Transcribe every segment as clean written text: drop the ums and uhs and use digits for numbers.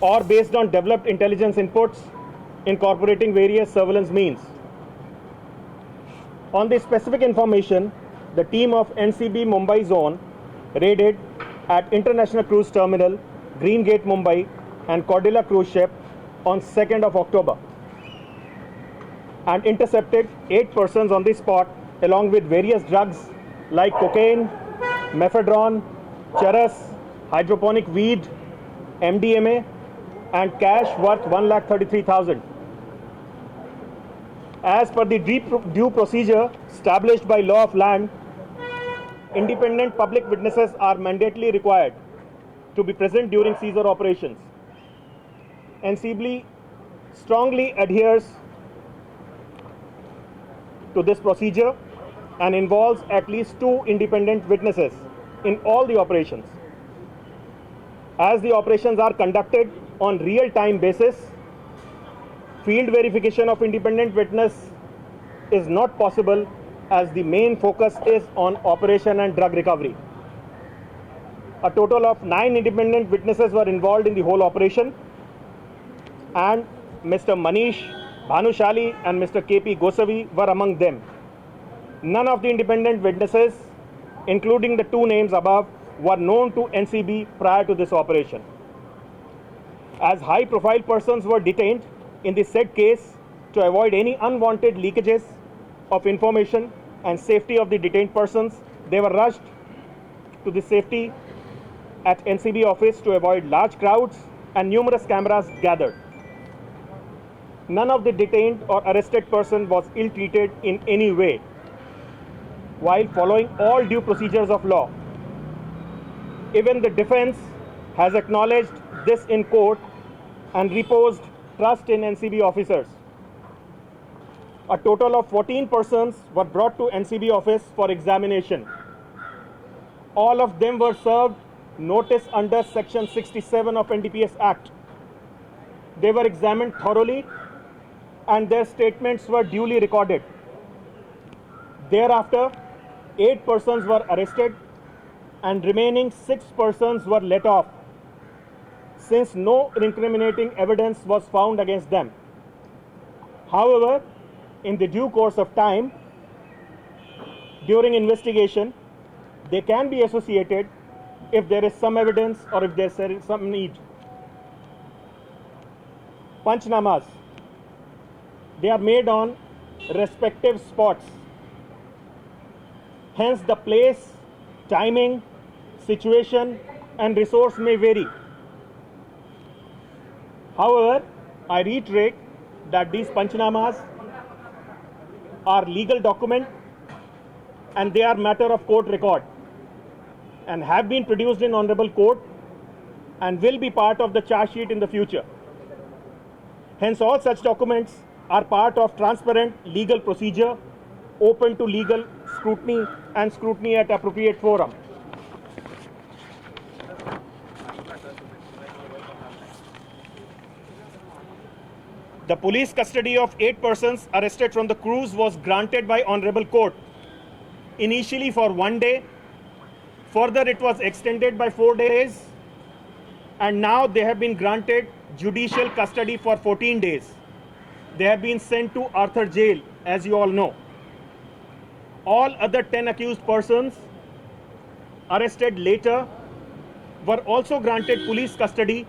or based on developed intelligence inputs incorporating various surveillance means. On the specific information, the team of NCB Mumbai Zone raided at International Cruise Terminal, Green Gate, Mumbai and Cordilla cruise ship on 2nd of October and intercepted 8 persons on the spot along with various drugs like cocaine, mephedrone, charas, hydroponic weed, MDMA and cash worth 1,33,000. As per the due procedure established by law of land, independent public witnesses are mandatorily required to be present during seizure operations. NCB strongly adheres to this procedure and involves at least 2 independent witnesses in all the operations. As the operations are conducted on real-time basis, field verification of independent witness is not possible as the main focus is on operation and drug recovery. A total of 9 independent witnesses were involved in the whole operation and Mr. Manish Bhanushali and Mr. KP Gosavi were among them. None of the independent witnesses, including the 2 names above, were known to NCB prior to this operation. As high-profile persons were detained in the said case to avoid any unwanted leakages of information and safety of the detained persons, they were rushed to the safety at NCB office to avoid large crowds and numerous cameras gathered. None of the detained or arrested person was ill-treated in any way while following all due procedures of law. Even the defense has acknowledged this in court and reposed trust in NCB officers. A total of 14 persons were brought to NCB office for examination. All of them were served notice under Section 67 of NDPS Act. They were examined thoroughly and their statements were duly recorded. Thereafter, 8 persons were arrested and remaining 6 persons were let off since no incriminating evidence was found against them. However, in the due course of time, during investigation, they can be associated if there is some evidence or if there is some need. Panchnamas, they are made on respective spots. Hence, the place, timing, situation and resource may vary. However, I reiterate that these Panchnamas are legal document and they are matter of court record and have been produced in honorable court and will be part of the charge sheet in the future. Hence, all such documents are part of transparent legal procedure open to legal scrutiny and scrutiny at appropriate forum. The police custody of 8 persons arrested from the cruise was granted by honorable court, initially for 1 day, further it was extended by 4 days, and now they have been granted judicial custody for 14 days. They have been sent to Arthur Jail, as you all know. All other 10 accused persons arrested later were also granted police custody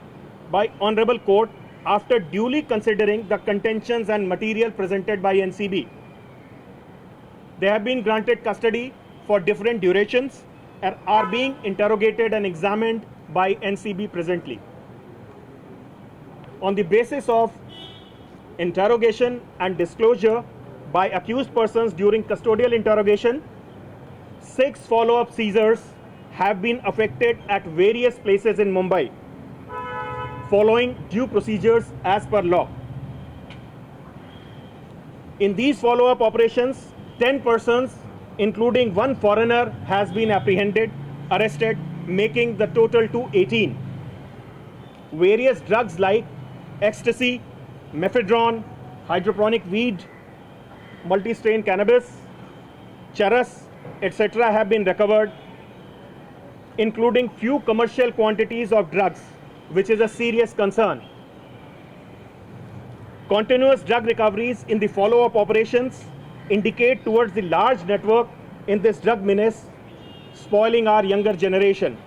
by honorable court after duly considering the contentions and material presented by NCB. They have been granted custody for different durations and are being interrogated and examined by NCB presently. On the basis of interrogation and disclosure by accused persons during custodial interrogation, 6 follow-up seizures have been effected at various places in Mumbai, following due procedures as per law. In these follow-up operations, 10 persons, including 1 foreigner, has been apprehended, arrested, making the total to 18. Various drugs like ecstasy, mephedrone, hydroponic weed, multi-strain cannabis, charas, etc. have been recovered, including few commercial quantities of drugs which is a serious concern. Continuous drug recoveries in the follow-up operations indicate towards the large network in this drug menace, spoiling our younger generation.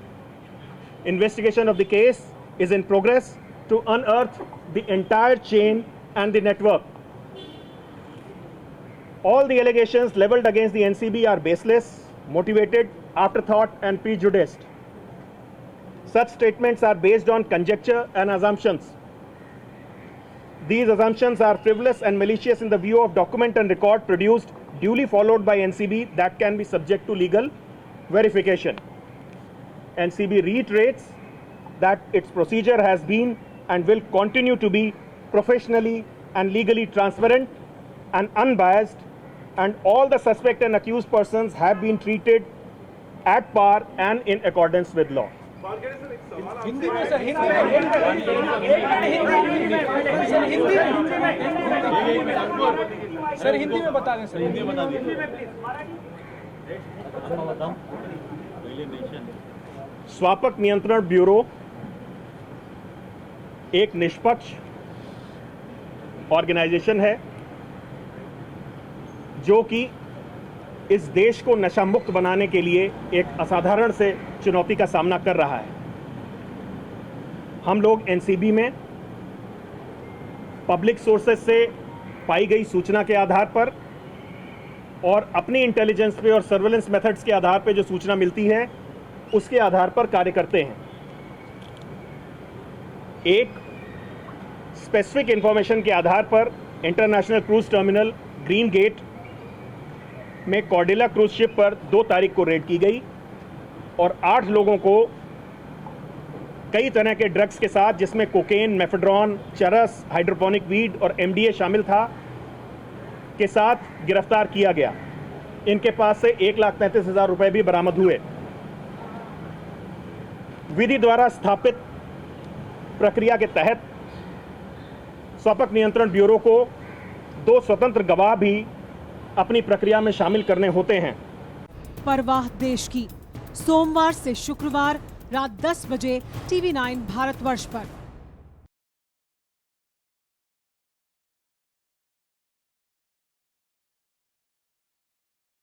Investigation of the case is in progress to unearth the entire chain and the network. All the allegations leveled against the NCB are baseless, motivated, afterthought, and prejudiced. Such statements are based on conjecture and assumptions. These assumptions are frivolous and malicious in the view of document and record produced, duly followed by NCB, that can be subject to legal verification. NCB reiterates that its procedure has been and will continue to be professionally and legally transparent and unbiased, and all the suspect and accused persons have been treated at par and in accordance with law. Hindi में sir, Hindi में sir, Hindi में बता दें sir, Hindi में बता दीजिए। स्वापक नियंत्रण bureau एक निष्पक्ष ऑर्गेनाइजेशन है जो कि इस देश को नशा मुक्त बनाने के लिए एक असाधारण से चुनौती का सामना कर रहा है। हम लोग एनसीबी में पब्लिक सोर्सेस से पाई गई सूचना के आधार पर और अपनी इंटेलिजेंस पे और सर्वेलेंस मेथड्स के आधार पे जो सूचना मिलती है उसके आधार पर कार्य करते हैं। एक स्पेसिफिक इंफॉर्मेशन के आधार पर international cruise terminal green gate में कॉर्डेला क्रूज शिप पर 2 तारीख को रेड की गई और 8 लोगों को कई तरह के ड्रग्स के साथ, जिसमें कोकेन, मेफेड्रॉन, चरस, हाइड्रोपोनिक वीड और एमडीए शामिल था, के साथ गिरफ्तार किया गया। इनके पास से 1,35,000 रुपए भी बरामद हुए। विधि द्वारा स्थापित प्रक्रिया के तहत स्वापक नियंत्रण ब्यूरो को 2 स्वतंत्र गवाह भी अपनी प्रक्रिया में शामिल करने होते हैं। परवाह देश की, सोमवार से शुक्रवार रात 10 बजे TV9 भारतवर्ष पर।